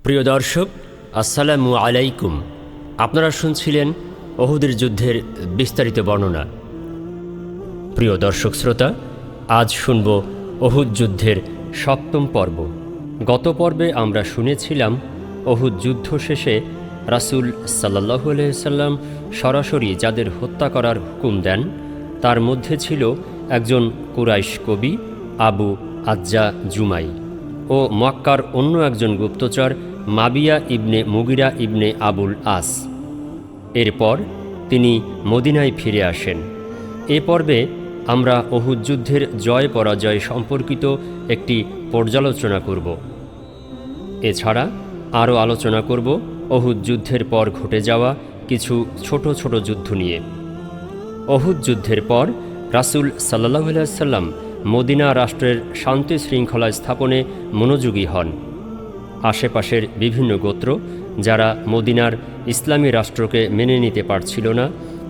প্রিয় দর্শক, আসসালামু আলাইকুম। আপনারা শুনছিলেন ওহুদের যুদ্ধের বিস্তারিত বর্ণনা। প্রিয় দর্শক শ্রোতা, আজ শুনব ওহুদ যুদ্ধের সপ্তম পর্ব। গত পর্বে আমরা শুনেছিলাম ওহুদ যুদ্ধ শেষে রাসূল সাল্লাল্লাহু আলাইহি সাল্লাম সরাসরি যাদের হত্যা করার হুকুম দেন তার মধ্যে ছিল একজন কুরাইশ কবি আবু আজ্জা জুমাই ও মক্কার অন্য একজন গুপ্তচর মাবিয়া ইবনে মুগিরা ইবনে আবুল আস। এরপর তিনি মদিনায় ফিরে আসেন। এ পর্বে আমরা ওহুদ যুদ্ধের জয় পরাজয় সম্পর্কিত একটি পর্যালোচনা করব। এছাড়া আরও আলোচনা করব ওহুদ যুদ্ধের পর ঘটে যাওয়া কিছু ছোট ছোট যুদ্ধ নিয়ে। ওহুদ যুদ্ধের পর রাসূল সাল্লাল্লাহু আলাইহি সাল্লাম মদিনা রাষ্ট্রের শান্তি শৃঙ্খলা স্থাপনে মনোযোগী হন। আশেপাশের বিভিন্ন গোত্র যারা মদিনার ইসলামী রাষ্ট্রকে মেনে নিতে পারছিল না,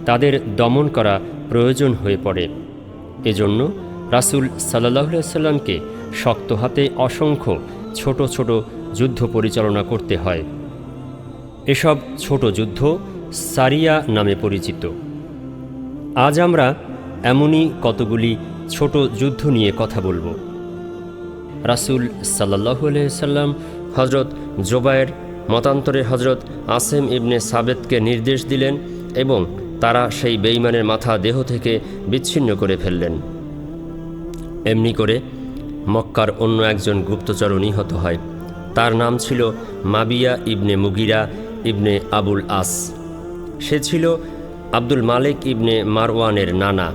তাদের দমন করা প্রয়োজন হয়ে পড়ে। এজন্য রাসূল সাল্লাল্লাহু আলাইহি সাল্লামকে শক্ত হাতে অসংখ্য ছোট ছোট যুদ্ধ পরিচালনা করতে হয়। এসব ছোট যুদ্ধ সারিয়া নামে পরিচিত। আজ আমরা এমনই কতগুলি ছোট যুদ্ধ নিয়ে কথা বলবো। রাসূল সাল্লাল্লাহু আলাইহি সাল্লাম হযরত জুবায়ের, মতান্তরে হযরত আসেম ইবনে সাবেতকে নির্দেশ দিলেন এবং তারা সেই বেঈমানের মাথা দেহ থেকে বিচ্ছিন্ন করে ফেললেন। এমনি করে মক্কার অন্য একজন গুপ্তচর নিহত হয়। তার নাম ছিল মাবিয়া ইবনে মুগিরা ইবনে আবুল আস। সে ছিল আব্দুল মালিক ইবনে মারওয়ানের নানা।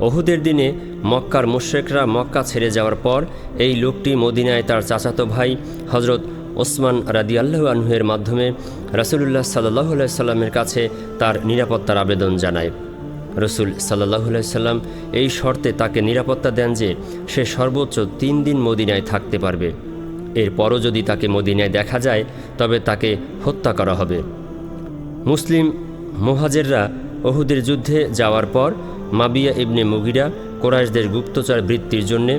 ওহুদের দিনে মক্কার মুশরিকরা মক্কা ছেড়ে যাওয়ার পর এই লোকটি মদিনায় তার চাচাতো ভাই হযরত ওসমান রাদিয়াল্লাহু আনহু-এর মাধ্যমে রাসূলুল্লাহ সাল্লাল্লাহু আলাইহি সাল্লামের কাছে তার নিরাপত্তার আবেদন জানায়। রাসূল সাল্লাল্লাহু আলাইহি সাল্লাম এই শর্তে তাকে নিরাপত্তা দেন যে সে সর্বোচ্চ 3 দিন মদিনায় থাকতে পারবে। এরপরও যদি তাকে মদিনায় দেখা যায় তবে তাকে হত্যা করা হবে। মুসলিম মুহাজিররা ওহুদের যুদ্ধে যাওয়ার পর মাবিয়া ইবনে মুগিরা কুরাইশদের গুপ্তচর বৃত্তির জন্যে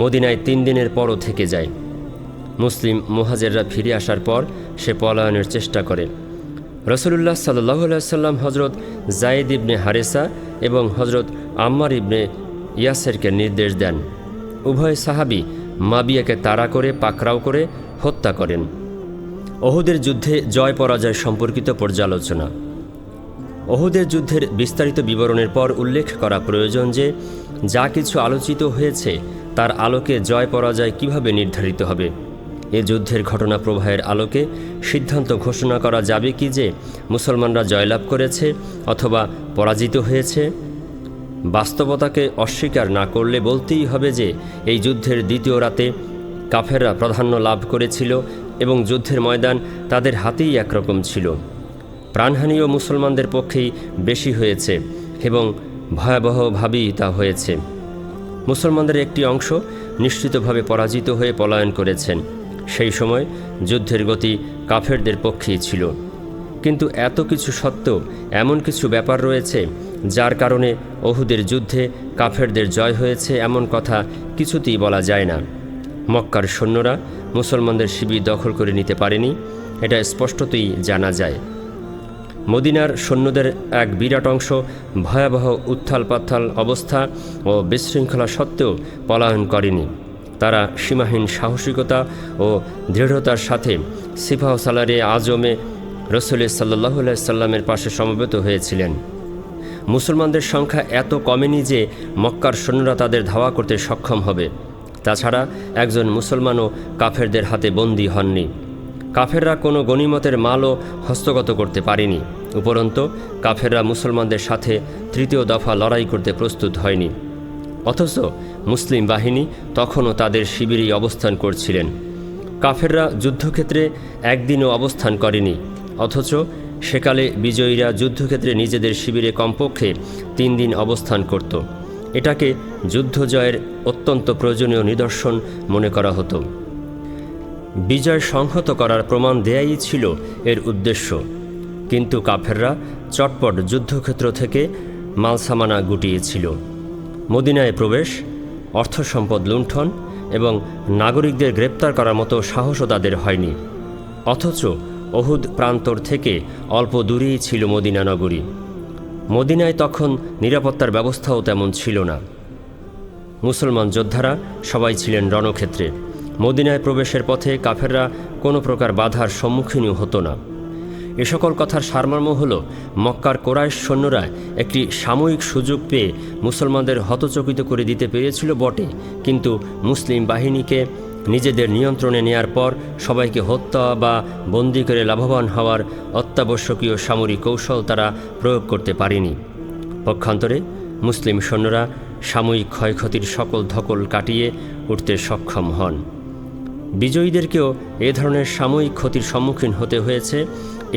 মদিনায় 3 দিনের পরও থেকে যায়। মুসলিম মুহাজিররা ফিরে আসার পর সে পলায়নের চেষ্টা করে। রাসূলুল্লাহ সাল্লাল্লাহু আলাইহি সাল্লাম হযরত যায়েদ ইবনে হারেসা এবং হযরত আম্মার ইবনে ইয়াসেরকে নির্দেশ দেন। উভয় সাহাবী মাবিয়াকে তাড়া করে পাকড়াও করে হত্যা করেন। ওহুদের যুদ্ধে জয় পরাজয় সম্পর্কিত পর্যালোচনা। ওহুদের যুদ্ধের বিস্তারিত বিবরণের পর উল্লেখ করা প্রয়োজন যে যা কিছু আলোচিত হয়েছে তার আলোকে জয় পরাজয় কিভাবে নির্ধারিত হবে। এ যুদ্ধের ঘটনা প্রবাহের আলোকে সিদ্ধান্ত ঘোষণা করা যাবে কি যে মুসলমানরা জয়লাভ করেছে অথবা পরাজিত হয়েছে। বাস্তবতাকে অস্বীকার না করলে বলতেই হবে যে এই যুদ্ধের দ্বিতীয় রাতে কাফেররা প্রাধান্য লাভ করেছিল এবং যুদ্ধের ময়দান তাদের হাতেই একরকম ছিল। প্রাণহানিও মুসলমানদের পক্ষেই বেশি হয়েছে এবং ভয়াবহভাবেই তা হয়েছে। মুসলমানদের একটি অংশ নিশ্চিতভাবে পরাজিত হয়ে পলায়ন করেছেন। সেই সময় যুদ্ধের গতি কাফেরদের পক্ষেই ছিল। কিন্তু এত কিছু সত্ত্বেও এমন কিছু ব্যাপার রয়েছে যার কারণে ওহুদের যুদ্ধে কাফেরদের জয় হয়েছে এমন কথা কিছুতেই বলা যায় না। মক্কার সৈন্যরা মুসলমানদের শিবির দখল করে নিতে পারেনি, এটা স্পষ্টতই জানা যায়। মদিনার সৈন্যদের এক বিরাট অংশ ভয়াবহ উত্থাল পাত্থাল অবস্থা ও বিশৃঙ্খলা সত্ত্বেও পলায়ন করেনি। তারা সীমাহীন সাহসিকতা ও দৃঢ়তার সাথে সিফাহ সালারে আজমে রাসূল সাল্লাল্লাহু আলাইহি সাল্লামের পাশে সমবেত হয়েছিলেন। মুসলমানদের সংখ্যা এত কমেনি যে মক্কার সৈন্যরা তাদের ধাওয়া করতে সক্ষম হবে। তাছাড়া একজন মুসলমানও কাফেরদের হাতে বন্দী হননি। কাফেররা কোনো গনিমতের মালও হস্তগত করতে পারেনি। উপরন্তু কাফেররা মুসলমানদের সাথে তৃতীয় দফা লড়াই করতে প্রস্তুত হয়নি। অথচ মুসলিম বাহিনী তখনও তাদের শিবিরেই অবস্থান করছিলেন। কাফেররা যুদ্ধক্ষেত্রে একদিনও অবস্থান করেনি, অথচ সেকালে বিজয়ীরা যুদ্ধক্ষেত্রে নিজেদের শিবিরে কমপক্ষে 3 দিন অবস্থান করত। এটাকে যুদ্ধ জয়ের অত্যন্ত প্রয়োজনীয় নিদর্শন মনে করা হতো। বিজয় সংহত করার প্রমাণ দেয়াই ছিল এর উদ্দেশ্য। কিন্তু কাফেররা চটপট যুদ্ধক্ষেত্র থেকে মালসামানা গুটিয়েছিল। মদিনায় প্রবেশ, অর্থ সম্পদ লুণ্ঠন এবং নাগরিকদের গ্রেপ্তার করার মতো সাহসও তাদের হয়নি। অথচ অহুদ প্রান্তর থেকে অল্প দূরেই ছিল মদিনা নগরী। মদিনায় তখন নিরাপত্তার ব্যবস্থাও তেমন ছিল না। মুসলমান যোদ্ধারা সবাই ছিলেন রণক্ষেত্রে। মদিনায় প্রবেশের পথে কাফেররা কোনো প্রকার বাধার সম্মুখীনও হতো না। এ সকল কথার সারমর্ম হল, মক্কার কোরাইশ সৈন্যরা একটি সাময়িক সুযোগ পেয়ে মুসলমানদের হতচকিত করে দিতে পেরেছিল বটে, কিন্তু মুসলিম বাহিনীকে নিজেদের নিয়ন্ত্রণে নেয়ার পর সবাইকে হত্যা বা বন্দী করে লাভবান হওয়ার অত্যাবশ্যকীয় সামরিক কৌশল তারা প্রয়োগ করতে পারেনি। পক্ষান্তরে মুসলিম সৈন্যরা সাময়িক ক্ষয়ক্ষতির সকল ধকল কাটিয়ে উঠতে সক্ষম হন। বিজয়ীদেরকেও এ ধরনের সাময়িক ক্ষতির সম্মুখীন হতে হয়েছে,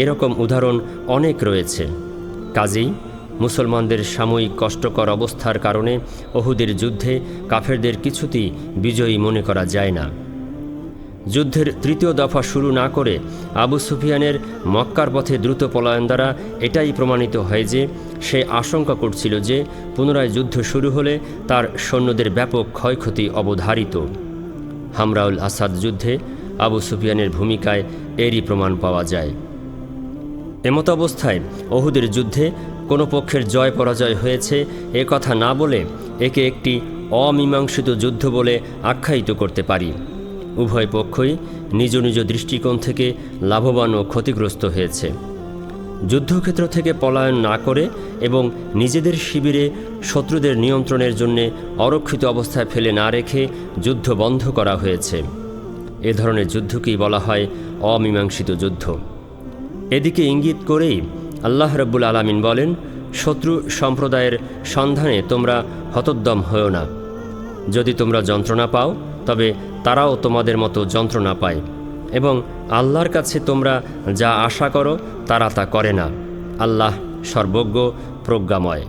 এরকম উদাহরণ অনেক রয়েছে। কাজেই মুসলমানদের সাময়িক কষ্টকর অবস্থার কারণে উহুদের যুদ্ধে কাফেরদের কিছুতেই বিজয়ী মনে করা যায় না। যুদ্ধের তৃতীয় দফা শুরু না করে আবু সুফিয়ানের মক্কার পথে দ্রুত পলায়ন দ্বারা এটাই প্রমাণিত হয় যে সে আশঙ্কা করছিল যে পুনরায় যুদ্ধ শুরু হলে তার সৈন্যদের ব্যাপক ক্ষয়ক্ষতি অবধারিত। হামরাউল আসাদ যুদ্ধে আবু সুফিয়ানের ভূমিকায় এরই প্রমাণ পাওয়া যায়। এমত অবস্থায় উহুদের যুদ্ধে কোনো পক্ষের জয় পরাজয় হয়েছে এ কথা না বলে একে একটি অমীমাংসিত যুদ্ধ বলে আখ্যায়িত করতে পারি। উভয় পক্ষই নিজ নিজ দৃষ্টিকোণ থেকে লাভবান ও ক্ষতিগ্রস্ত হয়েছে। যুদ্ধক্ষেত্র থেকে পলায়ন না করে এবং নিজেদের শিবিরে শত্রুদের নিয়ন্ত্রণের জন্য অরক্ষিত অবস্থায় ফেলে না রেখে যুদ্ধ বন্ধ করা হয়েছে। এ ধরনের যুদ্ধকেই বলা হয় অমীমাংসিত যুদ্ধ। এদিকে ইঙ্গিত করেই আল্লাহ রাব্বুল আলামিন বলেন, শত্রু সম্প্রদায়ের সন্ধানে তোমরা হতোদ্যম হও না। যদি তোমরা যন্ত্রণা পাও তবে তারাও তোমাদের মতো যন্ত্রণা পায়, এবং আল্লাহর কাছে তোমরা যা আশা করো তারা তা করে না। আল্লাহ সর্বজ্ঞ প্রজ্ঞাময়।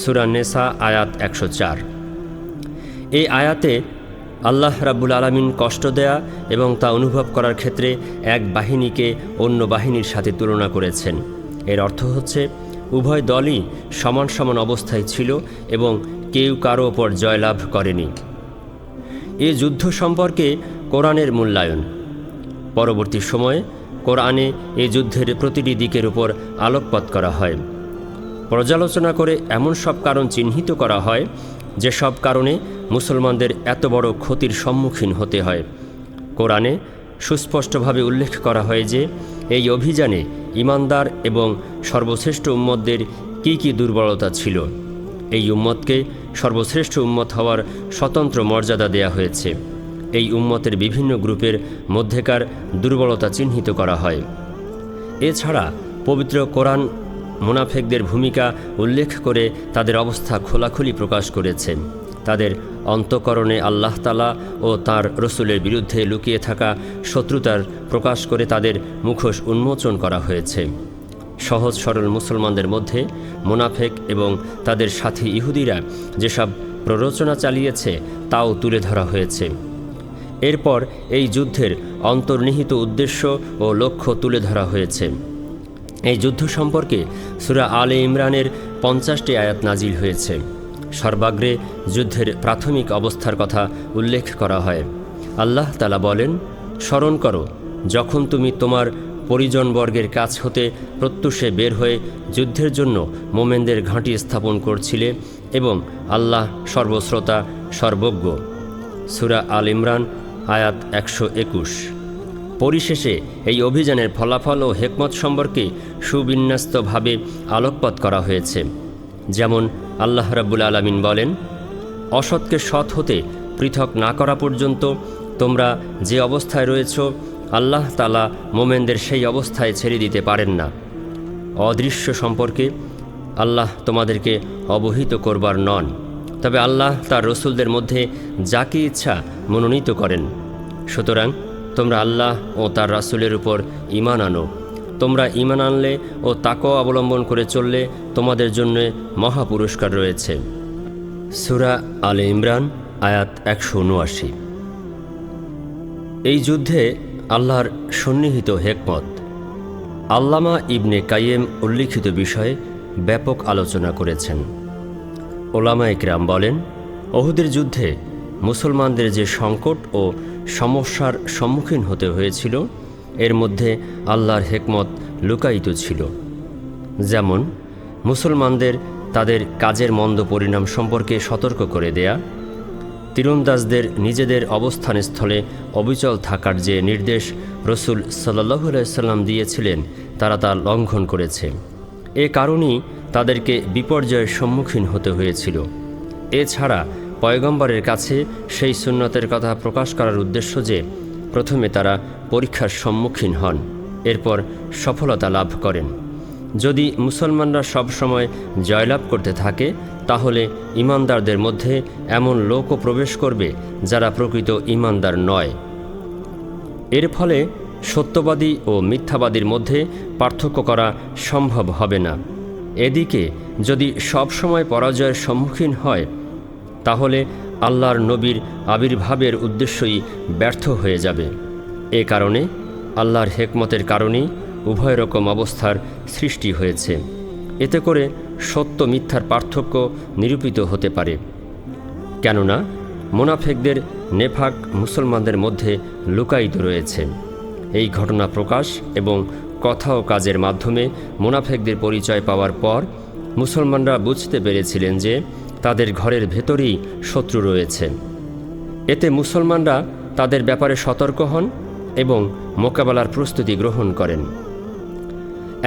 সূরা নেসা আয়াত 104। এই আয়াতে আল্লাহ রাব্বুল আলামিন কষ্ট দেয়া এবং তা অনুভব করার ক্ষেত্রে এক বাহিনীকে অন্য বাহিনীর সাথে তুলনা করেছেন। এর অর্থ হচ্ছে উভয় দলই সমান সমান অবস্থায় ছিল এবং কেউ কারো ওপর জয়লাভ করেনি। এ যুদ্ধ সম্পর্কে কোরআনের মূল্যায়ন। পরবর্তী সময়ে কোরআনে এ যুদ্ধের প্রতিটি দিকের উপর আলোকপাত করা হয়। পর্যালোচনা করে এমন সব কারণ চিহ্নিত করা হয় যে সব কারণে মুসলমানদের এত বড় ক্ষতির সম্মুখীন হতে হয়। কোরআনে সুস্পষ্টভাবে উল্লেখ করা হয় যে এই অভিযানে ঈমানদার এবং সর্বশ্রেষ্ঠ উম্মতদের কী কী দুর্বলতা ছিল। এই উম্মতকে সর্বশ্রেষ্ঠ উম্মত হওয়ার স্বতন্ত্র মর্যাদা দেয়া হয়েছে। এই উম্মতের বিভিন্ন গ্রুপের মধ্যেকার দুর্বলতা চিহ্নিত করা হয়। এছাড়া পবিত্র কোরআন মুনাফেকদের ভূমিকা উল্লেখ করে তাদের অবস্থা খোলাখুলি প্রকাশ করেছে। তাদের অন্তঃকরণে আল্লাহ তাআলা ও তাঁর রসুলের বিরুদ্ধে লুকিয়ে থাকা শত্রুতার প্রকাশ করে তাদের মুখোশ উন্মোচন করা হয়েছে। সহজ সরল মুসলমানদের মধ্যে মুনাফেক এবং তাদের সাথী ইহুদিরা যেসব প্ররোচনা চালিয়েছে তাও তুলে ধরা হয়েছে। এরপর এই যুদ্ধের অন্তর্নিহিত উদ্দেশ্য ও লক্ষ্য তুলে ধরা হয়েছে। এই যুদ্ধ সম্পর্কে সূরা আলে ইমরানের 50টি আয়াত নাজিল হয়েছে। সর্বাগ্রে যুদ্ধের প্রাথমিক অবস্থার কথা উল্লেখ করা হয়। আল্লাহ তাআলা বলেন, স্মরণ করো যখন তুমি তোমার পরিজনবর্গের কাছ হতে প্রত্যুষে বের হয়ে যুদ্ধের জন্য মোমেনদের ঘাঁটি স্থাপন করছিলে এবং আল্লাহ সর্বশ্রোতা সর্বজ্ঞ। সূরা আল ইমরান আয়াত 121। পরিশেষে এই অভিযানের ফলাফল ও হেকমত সম্পর্কে সুবিন্যস্তভাবে আলোকপাত করা হয়েছে। যেমন আল্লাহ রাব্বুল আলামিন বলেন, অসৎকে সৎ হতে পৃথক না করা পর্যন্ত তোমরা যে অবস্থায় রয়েছ আল্লাহ তাআলা মোমেনদের সেই অবস্থায় ছেড়ে দিতে পারেন না। অদৃশ্য সম্পর্কে আল্লাহ তোমাদেরকে অবহিত করবার নন, তবে আল্লাহ তার রসুলদের মধ্যে যাকে ইচ্ছা মনোনীত করেন। সুতরাং তোমরা আল্লাহ ও তার রাসূলের উপর ঈমান আনো। তোমরা ঈমান আনলে ও তাকওয়া অবলম্বন করে চললে তোমাদের জন্য মহা পুরস্কার রয়েছে। সূরা আলে ইমরান আয়াত 179। এই যুদ্ধে আল্লাহর সন্নিহিত হেকমত। আল্লামা ইবনে কাইয়িম উল্লিখিত বিষয়ে ব্যাপক আলোচনা করেছেন। ওলামায়ে কিরাম বলেন, উহুদের যুদ্ধে মুসলমানদের যে সংকট ও সমস্যার সম্মুখীন হতে হয়েছিল এর মধ্যে আল্লাহর হেকমত লুকায়িত ছিল। যেমন মুসলমানদের তাদের কাজের মন্দ পরিণাম সম্পর্কে সতর্ক করে দেয়া, তীরন্দাজদের নিজেদের অবস্থানস্থলে অবিচল থাকার যে নির্দেশ রসুল সাল্লাল্লাহু আলাইহি সাল্লাম দিয়েছিলেন তারা তা লঙ্ঘন করেছে। এ কারণেই তাদেরকে বিপর্যয়ের সম্মুখীন হতে হয়েছিল। এছাড়া পয়গম্বরের কাছে সেই সুন্নতের কথা প্রকাশ করার উদ্দেশ্য যে প্রথমে তারা পরীক্ষার সম্মুখীন হন, এরপর সফলতা লাভ করেন। যদি মুসলমানরা সব সময় জয়লাভ করতে থাকে তাহলে ঈমানদারদের মধ্যে এমন লোকও প্রবেশ করবে যারা প্রকৃত ঈমানদার নয়। এর ফলে সত্যবাদী ও মিথ্যাবাদীর মধ্যে পার্থক্য করা সম্ভব হবে না। এদিকে যদি সব সময় পরাজয়ের সম্মুখীন হয় তাহলে আল্লাহর নবীর আবির্ভাবের উদ্দেশ্যই ব্যর্থ হয়ে যাবে। এ কারণে আল্লাহর হেকমতের কারণেই উভয় রকম অবস্থার সৃষ্টি হয়েছে। এতে করে সত্য মিথ্যার পার্থক্য নিরূপিত হতে পারে। কেননা মুনাফেকদের নেফাক মুসলমানদের মধ্যে লুকায়িত রয়েছে। এই ঘটনা প্রকাশ এবং কথা ও কাজের মাধ্যমে মুনাফেকদের পরিচয় পাওয়ার পর মুসলমানরা বুঝতে পেরেছিলেন যে তাদের ঘরের ভেতরেই শত্রু রয়েছে। এতে মুসলমানরা তাদের ব্যাপারে সতর্ক হন এবং মোকাবেলার প্রস্তুতি গ্রহণ করেন।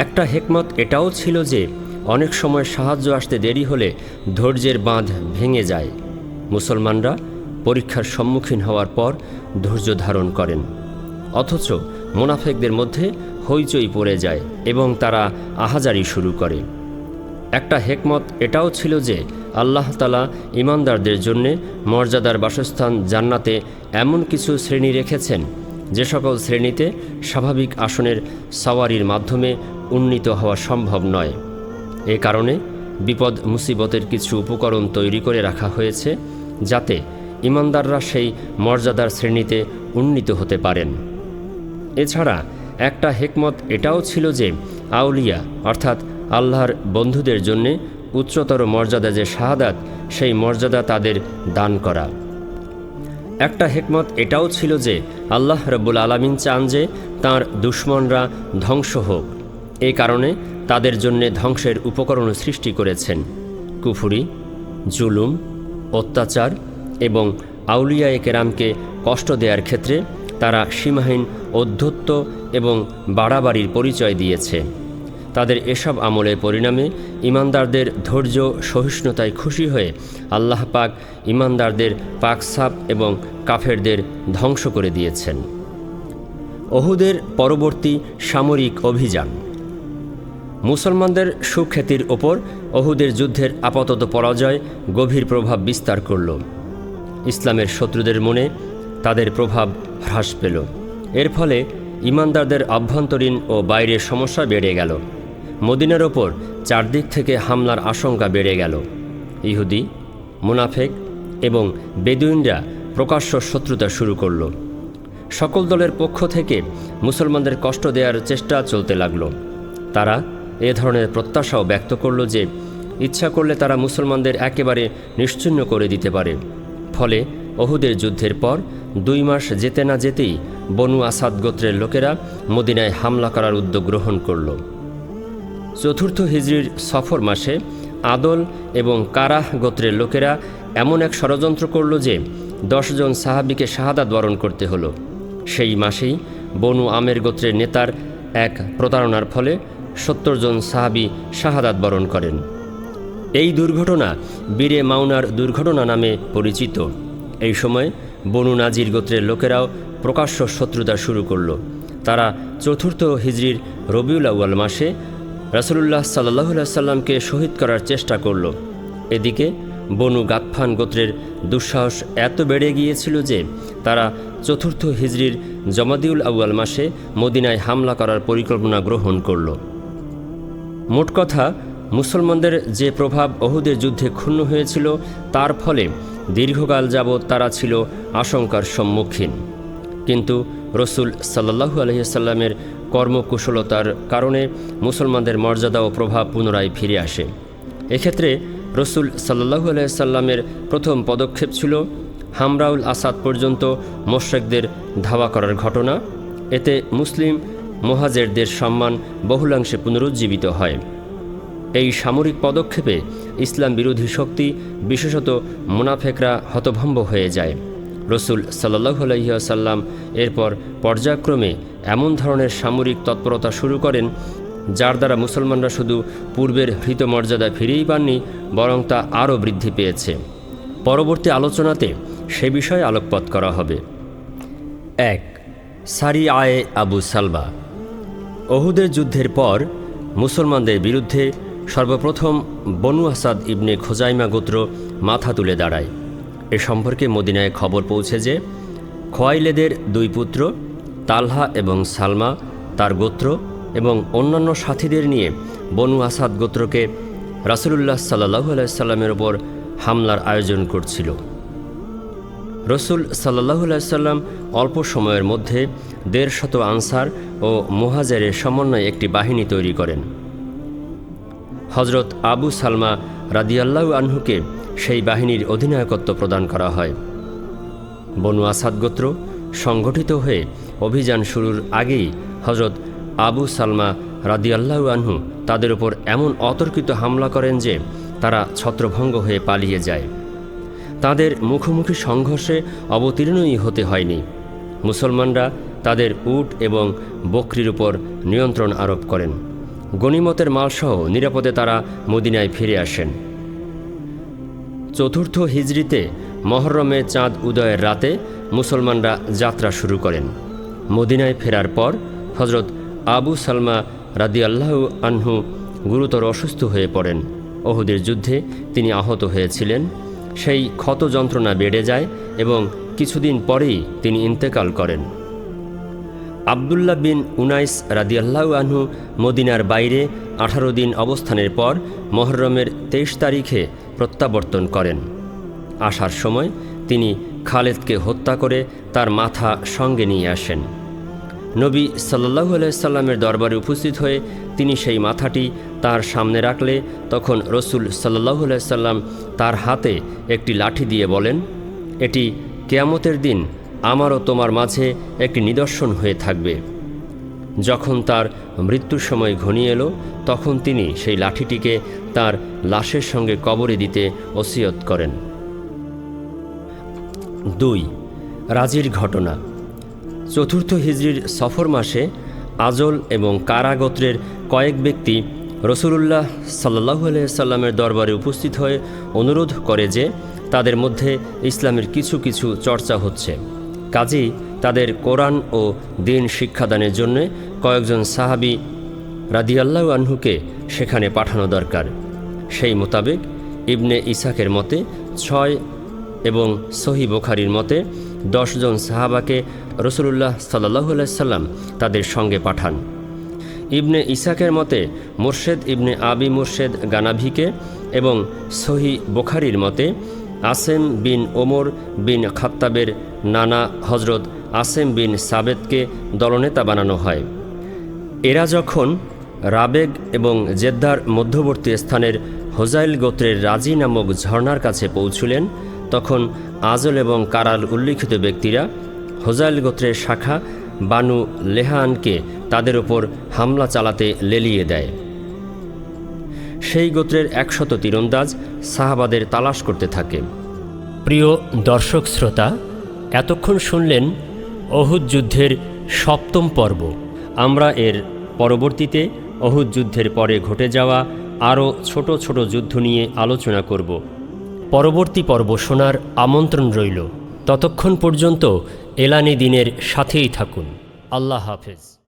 একটা হেকমত এটাও ছিল যে অনেক সময় সাহায্য আসতে দেরি হলে ধৈর্যের বাঁধ ভেঙে যায়। মুসলমানরা পরীক্ষার সম্মুখীন হওয়ার পর ধৈর্য ধারণ করেন, অথচ মুনাফেকদের মধ্যে হইচই পড়ে যায় এবং তারা আহাজারি শুরু করে। একটা হেকমত এটাও ছিল যে আল্লাহ তাআলা ঈমানদারদের জন্যে মর্যাদার বাসস্থান জান্নাতে এমন কিছু শ্রেণী রেখেছেন যে সকল শ্রেণীতে স্বাভাবিক আসনের সাওয়ারির মাধ্যমে উন্নীত হওয়া সম্ভব নয়। এ কারণে বিপদ মুসিবতের কিছু উপকরণ তৈরি করে রাখা হয়েছে যাতে ঈমানদাররা সেই মর্যাদার শ্রেণীতে উন্নীত হতে পারেন। এছাড়া একটা হেকমত এটাও ছিল যে আউলিয়া অর্থাৎ আল্লাহর বন্ধুদের জন্যে উচ্চতর মর্যাদা যে শাহাদাত, সেই মর্যাদা তাদের দান করা। একটা হেকমত এটাও ছিল যে আল্লাহ রব্বুল আলামিন চান যে তাঁর দুশমনরা ধ্বংস হোক। এই কারণে তাদের জন্যে ধ্বংসের উপকরণ সৃষ্টি করেছেন। কুফরি, জুলুম, অত্যাচার এবং আউলিয়ায়ে কেরামকে কষ্ট দেওয়ার ক্ষেত্রে তারা সীমাহীন ঔদ্ধত্য এবং বাড়াবাড়ির পরিচয় দিয়েছে। তাদের এসব আমলের পরিণামে ঈমানদারদের ধৈর্য সহিষ্ণুতায় খুশি হয়ে আল্লাহ পাক ঈমানদারদের পাকসাপ এবং কাফেরদের ধ্বংস করে দিয়েছেন। উহুদের পরবর্তী সামরিক অভিযান। মুসলমানদের সুখ্যাতির ওপর উহুদের যুদ্ধের আপাতত পরাজয় গভীর প্রভাব বিস্তার করল। ইসলামের শত্রুদের মনে তাদের প্রভাব হ্রাস পেল। এর ফলে ঈমানদারদের আভ্যন্তরীণ ও বাইরের সমস্যা বেড়ে গেল। মদিনার ওপর চারদিক থেকে হামলার আশঙ্কা বেড়ে গেল। ইহুদি, মুনাফেক এবং বেদুইনরা প্রকাশ্য শত্রুতা শুরু করল। সকল দলের পক্ষ থেকে মুসলমানদের কষ্ট দেওয়ার চেষ্টা চলতে লাগল। তারা এ ধরনের প্রত্যাশাও ব্যক্ত করল যে ইচ্ছা করলে তারা মুসলমানদের একেবারে নিশ্চিহ্ন করে দিতে পারে। ফলে উহুদের যুদ্ধের পর 2 মাস যেতে না যেতেই বনু আসাদ গোত্রের লোকেরা মদিনায় হামলা করার উদ্যোগ গ্রহণ করল। 4র্থ হিজরির সফর মাসে আদল এবং কারাহ গোত্রের লোকেরা এমন এক ষড়যন্ত্র করল যে 10 জন সাহাবীকে শাহাদাত বরণ করতে হলো। সেই মাসেই বনু আমের গোত্রের নেতার এক প্রতারণার ফলে 70 জন সাহাবী শাহাদাত বরণ করেন। এই দুর্ঘটনা বীরে মাউনার দুর্ঘটনা নামে পরিচিত। এই সময় বনু নাজির গোত্রের লোকেরাও প্রকাশ্য শত্রুতা শুরু করল। তারা 4র্থ হিজরির রবিউল আউয়াল মাসে রাসূলুল্লাহ সাল্লাল্লাহু আলাইহি সাল্লামকে শহীদ করার চেষ্টা করল। এদিকে বনু গাতফান গোত্রের দুঃসাহস এত বেড়ে গিয়েছিল যে তারা 4র্থ হিজরির জমাদিউল আউয়াল মাসে মদিনায় হামলা করার পরিকল্পনা গ্রহণ করল। মোট কথা, মুসলমানদের যে প্রভাব উহুদের যুদ্ধে ক্ষুণ্ণ হয়েছিল তার ফলে দীর্ঘকাল যাবৎ তারা ছিল আশঙ্কার সম্মুখীন। কিন্তু রসুল সাল্লাল্লাহু আলাইহি সাল্লামের কর্মকুশলতার কারণে মুসলমানদের মর্যাদা ও প্রভাব পুনরায় ফিরে আসে। এক্ষেত্রে রসুল সাল্লাল্লাহু আলাইহি সাল্লামের প্রথম পদক্ষেপ ছিল হামরাউল আসাদ পর্যন্ত মুশরিকদের ধাওয়া করার ঘটনা এতে মুসলিম মুহাজিরদের সম্মান বহুলাংশে পুনরুজ্জীবিত হয়। এই সামরিক পদক্ষেপে ইসলাম বিরোধী শক্তি, বিশেষত মুনাফেকরা হতভম্ব হয়ে যায়। রসুল সাল্লাল্লাহু আলাইহি ওয়াসাল্লাম এরপর পর্যায়ক্রমে এমন ধরনের সামরিক তৎপরতা শুরু করেন, যার দ্বারা মুসলমানরা শুধু পূর্বের হৃত মর্যাদা ফিরেই পাননি, বরং তা আরও বৃদ্ধি পেয়েছে। পরবর্তী আলোচনাতে সে বিষয়ে আলোকপাত করা হবে। 1. সারিয়ায়ে আবু সালবা। ওহুদের যুদ্ধের পর মুসলমানদের বিরুদ্ধে সর্বপ্রথম বনু আসাদ ইবনে খোজাইমা গোত্র মাথা তুলে দাঁড়ায়। এ সম্পর্কে মদিনায় খবর পৌঁছে যে খোয়াইলেদের 2 পুত্র তালহা এবং সালমা তার গোত্র এবং অন্যান্য সাথীদের নিয়ে বনু আসাদ গোত্রকে রাসূলুল্লাহ সাল্লাল্লাহু আলাইহি সাল্লামের ওপর হামলার আয়োজন করছিল। রসুল সাল্লাল্লাহু আলাইহি সাল্লাম অল্প সময়ের মধ্যে 150 আনসার ও মুহাজিরের সমন্বয়ে একটি বাহিনী তৈরি করেন। হজরত আবু সালমা রাদিয়াল্লাহু আনহুকে সেই বাহিনীর অধিনায়কত্ব প্রদান করা হয়। বনু আসাদ গোত্র সংগঠিত হয়ে অভিযান শুরুর আগেই হজরত আবু সালমা রাদিয়াল্লাহু আনহু তাদের উপর এমন অতর্কিত হামলা করেন যে তারা ছত্রভঙ্গ হয়ে পালিয়ে যায়। তাদের মুখোমুখি সংঘর্ষে অবতীর্ণই হতে হয়নি। মুসলমানরা তাদের উট এবং বকরির উপর নিয়ন্ত্রণ আরোপ করেন। গনিমতের মালসহ নিরাপদে তারা মদিনায় ফিরে আসেন। 4র্থ হিজরিতে মহরমে চাঁদ উদয়ের রাতে মুসলমানরা যাত্রা শুরু করেন। মদিনায় ফেরার পর হজরত আবু সালমা রাদিয়াল্লাহু আনহু গুরুতর অসুস্থ হয়ে পড়েন। ওহুদের যুদ্ধে তিনি আহত হয়েছিলেন। সেই ক্ষত যন্ত্রণা বেড়ে যায় এবং কিছুদিন পরেই তিনি ইন্তেকাল করেন। আবদুল্লাহ বিন উনাইস রাদিয়াল্লাহু আনহু মদিনার বাইরে 18 দিন অবস্থানের পর মহরমের 23 তারিখে প্রত্যাবর্তন করেন। আসার সময় তিনি খালেদকে হত্যা করে তার মাথা সঙ্গে নিয়ে আসেন। নবী সাল্লাল্লাহু আলাইহি সাল্লামের দরবারে উপস্থিত হয়ে তিনি সেই মাথাটি তার সামনে রাখলে তখন রসুল সাল্লাল্লাহু আলাইহি সাল্লাম তার হাতে একটি লাঠি দিয়ে বলেন, এটি কিয়ামতের দিন আমারও তোমার মাঝে একটি নিদর্শন হয়ে থাকবে। যখন তার মৃত্যুর সময় ঘনিয়ে এলো তখন তিনি সেই লাঠিটিকে তার লাশের সঙ্গে কবরে দিতে ওসিয়ত করেন। 2. রাজির ঘটনা। 4র্থ হিজরির সফর মাসে আজল এবং কারা গোত্রের কয়েক ব্যক্তি রসুলুল্লাহ সাল্লাল্লাহু আলাইহি সাল্লামের দরবারে উপস্থিত হয়ে অনুরোধ করে যে তাদের মধ্যে ইসলামের কিছু কিছু চর্চা হচ্ছে, কাজেই তাদের কোরআন ও দ্বীন শিক্ষাদানের জন্য কয়েকজন সাহাবী রাদিয়াল্লাহু আনহুকে সেখানে পাঠানো দরকার। সেই মোতাবেক ইবনে ইসাকের মতে 6 এবং সহিহ বুখারীর মতে 10 জন সাহাবাকে রসুলুল্লাহ সাল্লাল্লাহু আলাইহি সাল্লাম তাদের সঙ্গে পাঠান। ইবনে ইসাকের মতে মুরশেদ ইবনে আবি মুরশেদ গানাভিকে এবং সহিহ বুখারীর মতে আসেম বিন ওমর বিন খাত্তাবের নানা হজরত আসেম বিন সাবেতকে দলনেতা বানানো হয়। এরা যখন রাবেগ এবং জেদ্দার মধ্যবর্তী স্থানের হোজাইল গোত্রের রাজি নামক ঝর্ণার কাছে পৌঁছলেন তখন আজল এবং কারাল উল্লিখিত ব্যক্তিরা হোজাইল গোত্রের শাখা বানু লেহানকে তাদের ওপর হামলা চালাতে লেলিয়ে দেয়। সেই গোত্রের 100 তীরন্দাজ সাহাবাদের তালাশ করতে থাকে। প্রিয় দর্শক শ্রোতা, এতক্ষণ শুনলেন ওহুদ যুদ্ধের 7ম পর্ব। আমরা এর পরবর্তীতে ওহুদ যুদ্ধের পরে ঘটে যাওয়া আরও ছোট ছোট যুদ্ধ নিয়ে আলোচনা করব। পরবর্তী পর্ব শোনার আমন্ত্রণ রইল। ততক্ষণ পর্যন্ত এলানি দিনের সাথেই থাকুন। আল্লাহ হাফেজ।